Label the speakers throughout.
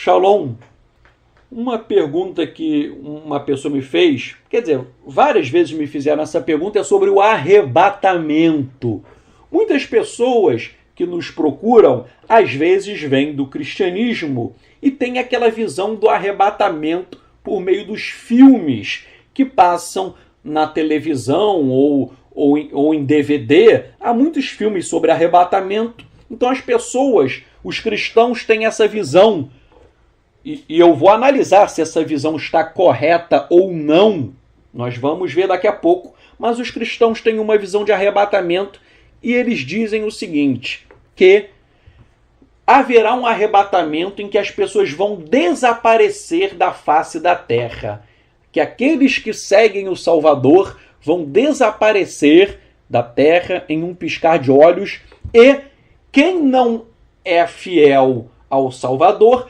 Speaker 1: Shalom, uma pergunta que uma pessoa me fez, quer dizer, várias vezes me fizeram essa pergunta, é sobre o arrebatamento. Muitas pessoas que nos procuram, às vezes vêm do cristianismo e têm aquela visão do arrebatamento por meio dos filmes que passam na televisão ou em DVD. Há muitos filmes sobre arrebatamento. Então as pessoas, os cristãos, têm essa visão. E eu vou analisar se essa visão está correta ou não. Nós vamos ver daqui a pouco. Mas os cristãos têm uma visão de arrebatamento e eles dizem o seguinte, que haverá um arrebatamento em que as pessoas vão desaparecer da face da terra. Que aqueles que seguem o Salvador vão desaparecer da terra em um piscar de olhos e quem não é fiel ao Salvador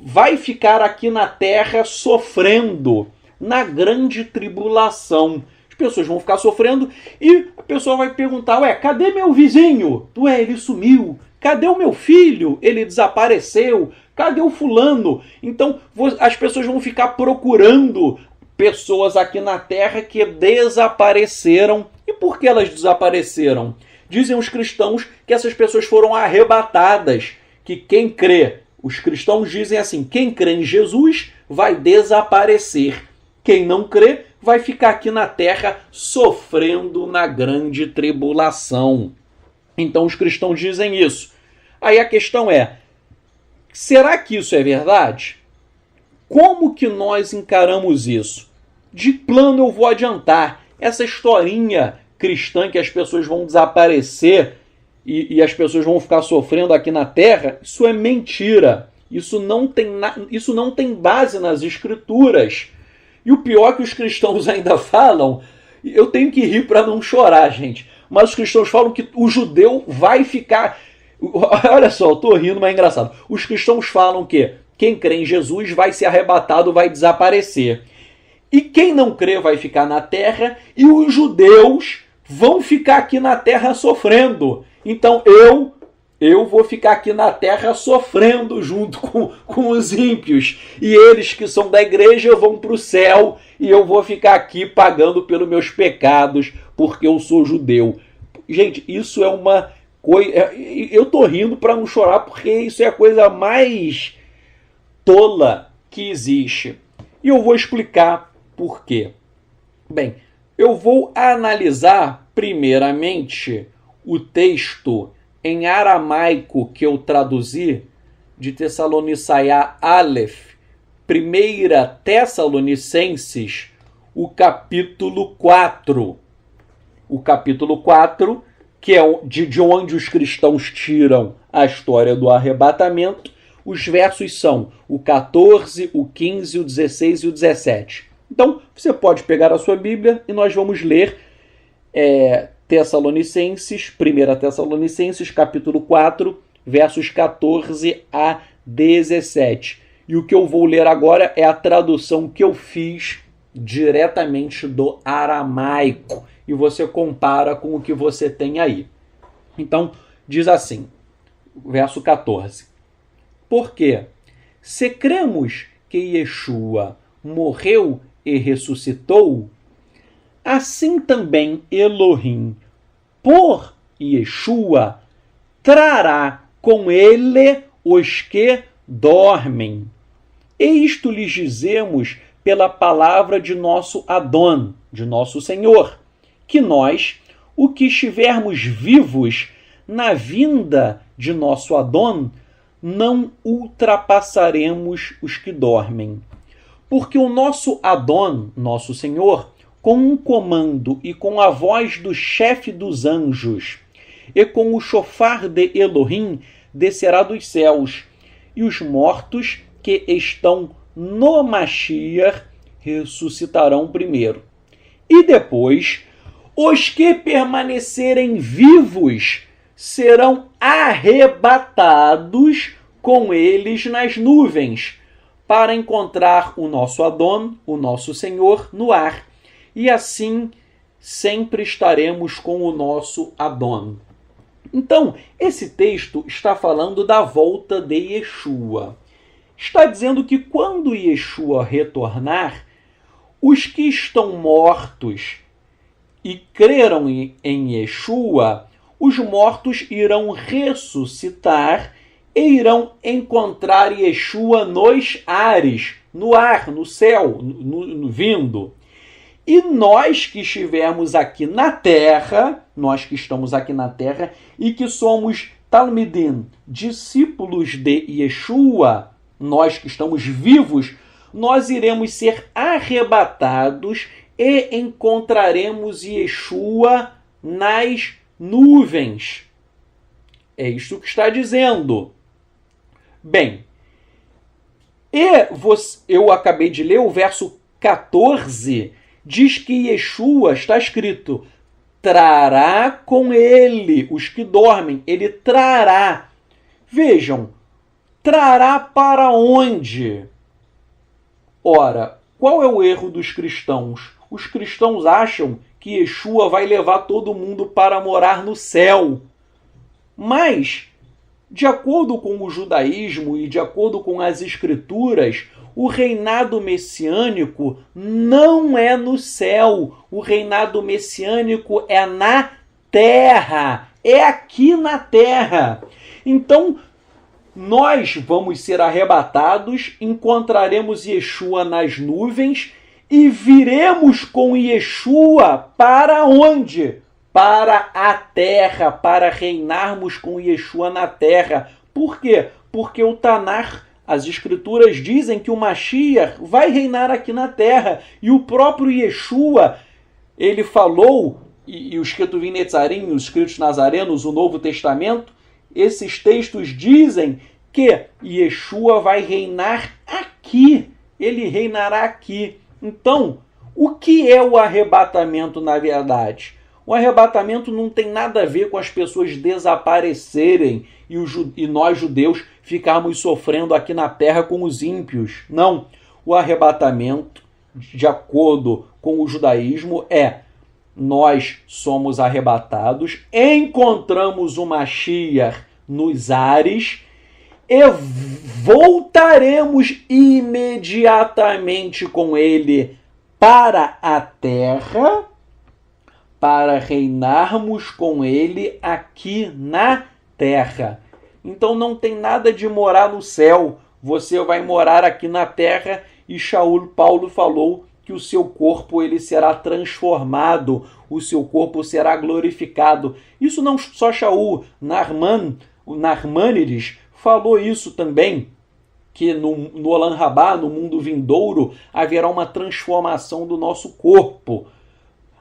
Speaker 1: vai ficar aqui na terra sofrendo na grande tribulação. As pessoas vão ficar sofrendo e a pessoa vai perguntar, cadê meu vizinho? Ele sumiu. Cadê o meu filho? Ele desapareceu. Cadê o fulano? Então as pessoas vão ficar procurando pessoas aqui na terra que desapareceram. E por que elas desapareceram? Dizem os cristãos que essas pessoas foram arrebatadas, que quem crê, os cristãos dizem assim, quem crê em Jesus vai desaparecer. Quem não crê vai ficar aqui na terra sofrendo na grande tribulação. Então os cristãos dizem isso. Aí a questão é, será que isso é verdade? Como que nós encaramos isso? De plano eu vou adiantar, essa historinha cristã que as pessoas vão desaparecer e as pessoas vão ficar sofrendo aqui na terra, isso é mentira. Isso não tem base nas escrituras. E o pior é que os cristãos ainda falam, eu tenho que rir para não chorar, gente, mas os cristãos falam que o judeu vai ficar... Olha só, eu estou rindo, mas é engraçado. Os cristãos falam que quem crê em Jesus vai ser arrebatado, vai desaparecer. E quem não crê vai ficar na terra e os judeus vão ficar aqui na terra sofrendo. Então eu vou ficar aqui na terra sofrendo junto com os ímpios. E eles que são da igreja vão para o céu e eu vou ficar aqui pagando pelos meus pecados porque eu sou judeu. Gente, isso é uma coisa... Eu estou rindo para não chorar porque isso é a coisa mais tola que existe. E eu vou explicar por quê. Bem, eu vou analisar primeiramente o texto em aramaico que eu traduzi de Tessalonicaia Aleph, 1 Tessalonicenses, o capítulo 4. O capítulo 4, que é de onde os cristãos tiram a história do arrebatamento. Os versos são o 14, o 15, o 16 e o 17. Então, você pode pegar a sua Bíblia e nós vamos ler Tessalonicenses, 1 Tessalonicenses, capítulo 4, versos 14 a 17. E o que eu vou ler agora é a tradução que eu fiz diretamente do aramaico. E você compara com o que você tem aí. Então, diz assim, verso 14. Porque, se cremos que Yeshua morreu e ressuscitou, assim também Elohim, por Yeshua, trará com ele os que dormem. E isto lhes dizemos pela palavra de nosso Adon, de nosso Senhor, que nós, o que estivermos vivos na vinda de nosso Adon, não ultrapassaremos os que dormem. Porque o nosso Adon, nosso Senhor, com um comando e com a voz do chefe dos anjos, e com o chofar de Elohim, descerá dos céus, e os mortos que estão no Mashiach ressuscitarão primeiro. E depois, os que permanecerem vivos serão arrebatados com eles nas nuvens, para encontrar o nosso Adon, o nosso Senhor, no ar. E assim sempre estaremos com o nosso Adon. Então, esse texto está falando da volta de Yeshua. Está dizendo que quando Yeshua retornar, os que estão mortos e creram em Yeshua, os mortos irão ressuscitar e irão encontrar Yeshua nos ares, no ar, no céu, no vindo. E nós que estivermos aqui na terra, nós que estamos aqui na terra e que somos Talmidim, discípulos de Yeshua, nós que estamos vivos, nós iremos ser arrebatados e encontraremos Yeshua nas nuvens. É isto que está dizendo. Bem, eu acabei de ler o verso 14, diz que Yeshua, está escrito, trará com ele os que dormem. Ele trará. Vejam, trará para onde? Ora, qual é o erro dos cristãos? Os cristãos acham que Yeshua vai levar todo mundo para morar no céu. Mas, de acordo com o judaísmo e de acordo com as escrituras, o reinado messiânico não é no céu. O reinado messiânico é na terra. É aqui na terra. Então, nós vamos ser arrebatados, encontraremos Yeshua nas nuvens e viremos com Yeshua para onde? Para a terra, para reinarmos com Yeshua na terra. Por quê? Porque o Tanar, as escrituras dizem que o Mashiach vai reinar aqui na terra. E o próprio Yeshua, ele falou, e os Ketuvim Netzarim, os escritos nazarenos, o Novo Testamento, esses textos dizem que Yeshua vai reinar aqui. Ele reinará aqui. Então, o que é o arrebatamento na verdade? O arrebatamento não tem nada a ver com as pessoas desaparecerem e nós judeus ficarmos sofrendo aqui na terra com os ímpios. Não. O arrebatamento, de acordo com o judaísmo, nós somos arrebatados, encontramos o Mashiach nos ares e voltaremos imediatamente com ele para a terra, para reinarmos com ele aqui na terra. Então não tem nada de morar no céu. Você vai morar aqui na terra e Paulo falou que o seu corpo ele será transformado, o seu corpo será glorificado. Isso não só Shaul, o Narmânides falou isso também, que no Olam Rabá, no mundo vindouro, haverá uma transformação do nosso corpo.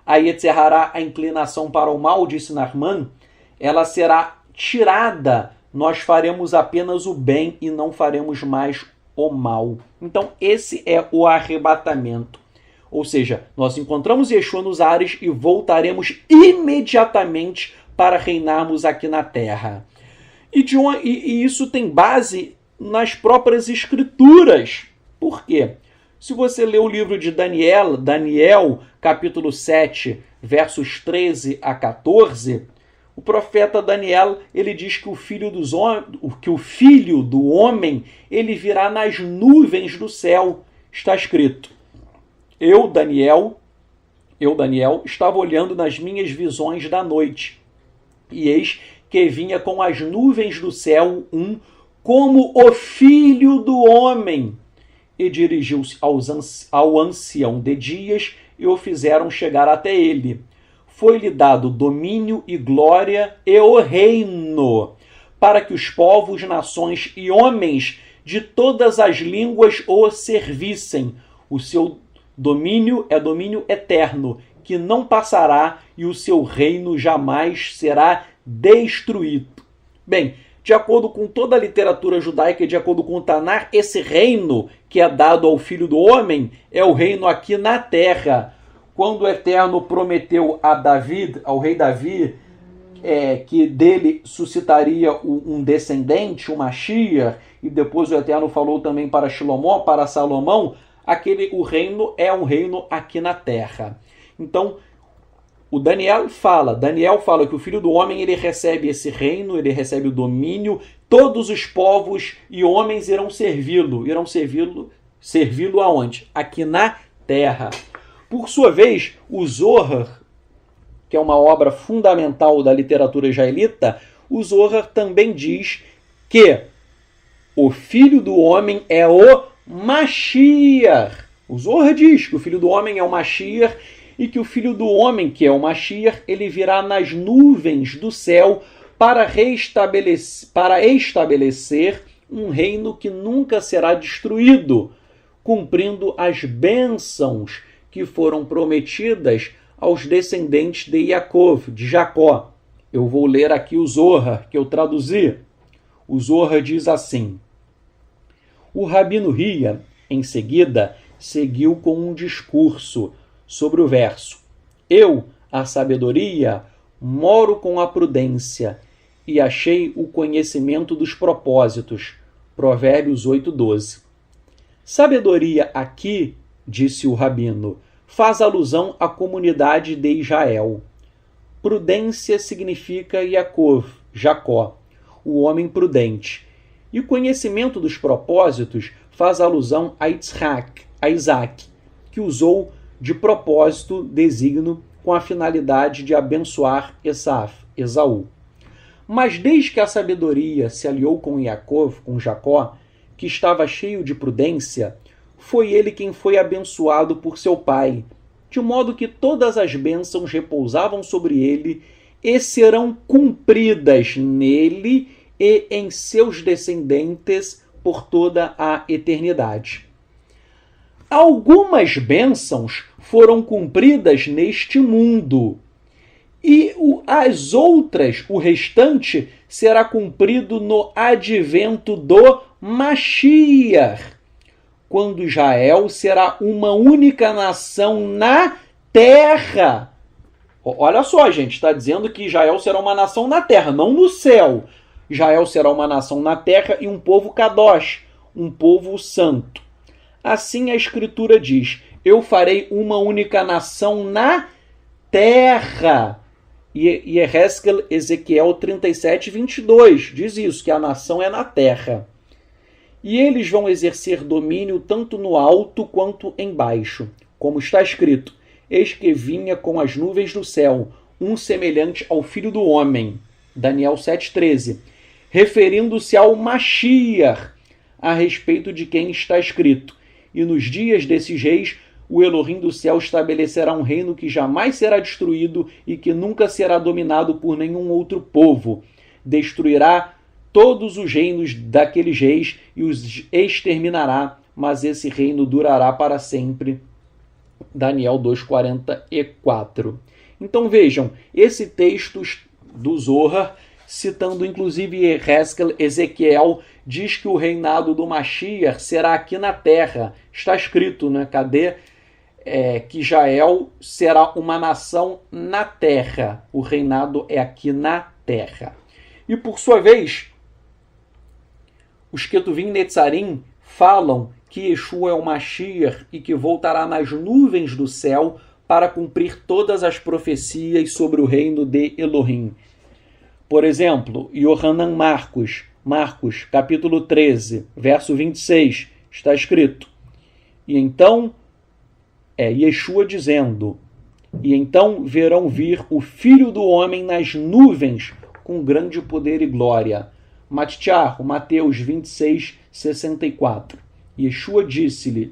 Speaker 1: A Yetzer Hará, a inclinação para o mal, disse Narman, ela será tirada. Nós faremos apenas o bem e não faremos mais o mal. Então, esse é o arrebatamento. Ou seja, nós encontramos Yeshua nos ares e voltaremos imediatamente para reinarmos aqui na terra. E isso tem base nas próprias escrituras. Por quê? Se você ler o livro de Daniel, capítulo 7, versos 13 a 14, o profeta Daniel, ele diz que o filho do homem, ele virá nas nuvens do céu. Está escrito: Eu, Daniel, estava olhando nas minhas visões da noite, e eis que vinha com as nuvens do céu como o filho do homem, e dirigiu-se ao ancião de dias e o fizeram chegar até ele. Foi-lhe dado domínio e glória e o reino, para que os povos, nações e homens de todas as línguas o servissem. O seu domínio é domínio eterno, que não passará, e o seu reino jamais será destruído. Bem, de acordo com toda a literatura judaica e de acordo com o Tanar, esse reino que é dado ao Filho do Homem é o reino aqui na terra. Quando o Eterno prometeu a David, ao rei Davi, que dele suscitaria um descendente, uma Mashiach, e depois o Eterno falou também para Salomão, o reino é um reino aqui na terra. Então, Daniel fala que o Filho do Homem ele recebe esse reino, ele recebe o domínio todos os povos e homens irão servi-lo. Servi-lo aonde? Aqui na terra. Por sua vez, o Zohar, que é uma obra fundamental da literatura israelita, o Zohar também diz que o Filho do Homem é o Mashiach. O Zohar diz que o Filho do Homem é o Mashiach e que o Filho do Homem, que é o Mashiach, ele virá nas nuvens do céu para estabelecer um reino que nunca será destruído, cumprindo as bênçãos que foram prometidas aos descendentes de Yaakov, de Jacó. Eu vou ler aqui o Zohar, que eu traduzi. O Zohar diz assim: o Rabino Ria, em seguida, seguiu com um discurso sobre o verso: eu, a sabedoria, moro com a prudência e achei o conhecimento dos propósitos. Provérbios 8:12. Sabedoria aqui, disse o Rabino, faz alusão à comunidade de Israel. Prudência significa Yaakov, Jacó, o homem prudente. E o conhecimento dos propósitos faz alusão a Isaac, que usou de propósito designo com a finalidade de abençoar Esaú. Mas desde que a sabedoria se aliou com Yaakov, com Jacó, que estava cheio de prudência, foi ele quem foi abençoado por seu pai, de modo que todas as bênçãos repousavam sobre ele e serão cumpridas nele e em seus descendentes por toda a eternidade. Algumas bênçãos foram cumpridas neste mundo, e as outras, o restante, será cumprido no advento do Mashiach, quando Israel será uma única nação na terra. Olha só, gente, está dizendo que Israel será uma nação na terra, não no céu. Israel será uma nação na terra e um povo kadosh, um povo santo. Assim a Escritura diz: eu farei uma única nação na terra. E Ezequiel 37:22 diz isso, que a nação é na terra. E eles vão exercer domínio tanto no alto quanto embaixo. Como está escrito: eis que vinha com as nuvens do céu, um semelhante ao Filho do Homem. Daniel 7:13. Referindo-se ao Mashiach, a respeito de quem está escrito: e nos dias desses reis, o Elohim do céu estabelecerá um reino que jamais será destruído e que nunca será dominado por nenhum outro povo. Destruirá todos os reinos daqueles reis e os exterminará, mas esse reino durará para sempre. Daniel 2:44. Então vejam, esse texto do Zohar, citando inclusive Ezequiel, diz que o reinado do Mashiach será aqui na terra. Está escrito, né? Cadê? Que Israel será uma nação na terra. O reinado é aqui na terra. E por sua vez, os Ketuvim Netzarim falam que Yeshua é o Mashiach e que voltará nas nuvens do céu para cumprir todas as profecias sobre o reino de Elohim. Por exemplo, Yohanan Marcos, capítulo 13, verso 26, está escrito: e então, Yeshua dizendo: e então verão vir o Filho do Homem nas nuvens com grande poder e glória. Mateus 26, 64. Yeshua disse-lhe: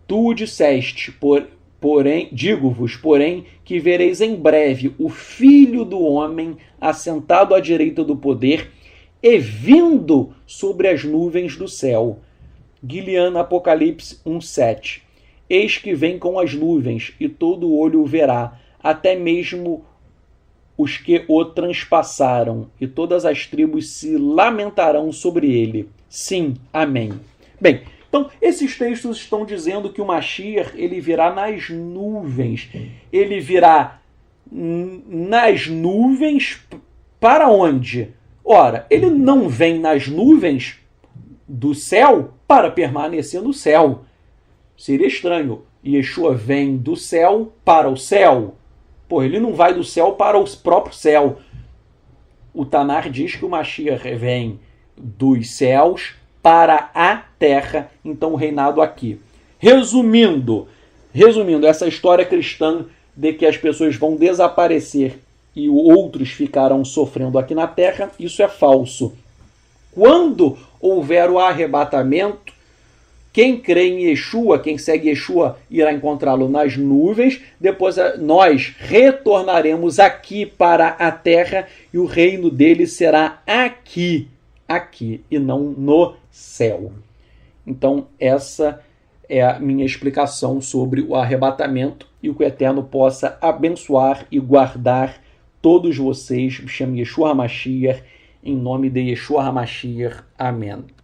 Speaker 1: tu o disseste, digo-vos, porém, que vereis em breve o Filho do Homem assentado à direita do poder e vindo sobre as nuvens do céu. Guiliano, Apocalipse 1:7. Eis que vem com as nuvens, e todo olho o verá, até mesmo os que o transpassaram, e todas as tribos se lamentarão sobre ele. Sim, amém. Bem, então esses textos estão dizendo que o Mashiach, ele virá nas nuvens. Ele virá nas nuvens para onde? Ora, ele não vem nas nuvens do céu para permanecer no céu. Seria estranho. Yeshua vem do céu para o céu. Pô, ele não vai do céu para o próprio céu. O Tanar diz que o Mashiach vem dos céus para a terra, então o reinado aqui. Resumindo, essa história cristã de que as pessoas vão desaparecer e outros ficarão sofrendo aqui na terra, isso é falso. Quando houver o arrebatamento, quem crê em Yeshua, quem segue Yeshua, irá encontrá-lo nas nuvens. Depois nós retornaremos aqui para a terra e o reino dele será aqui, e não no céu. Então, essa é a minha explicação sobre o arrebatamento, e o que o Eterno possa abençoar e guardar todos vocês. Me chamo Yeshua HaMashiach, em nome de Yeshua HaMashiach. Amém.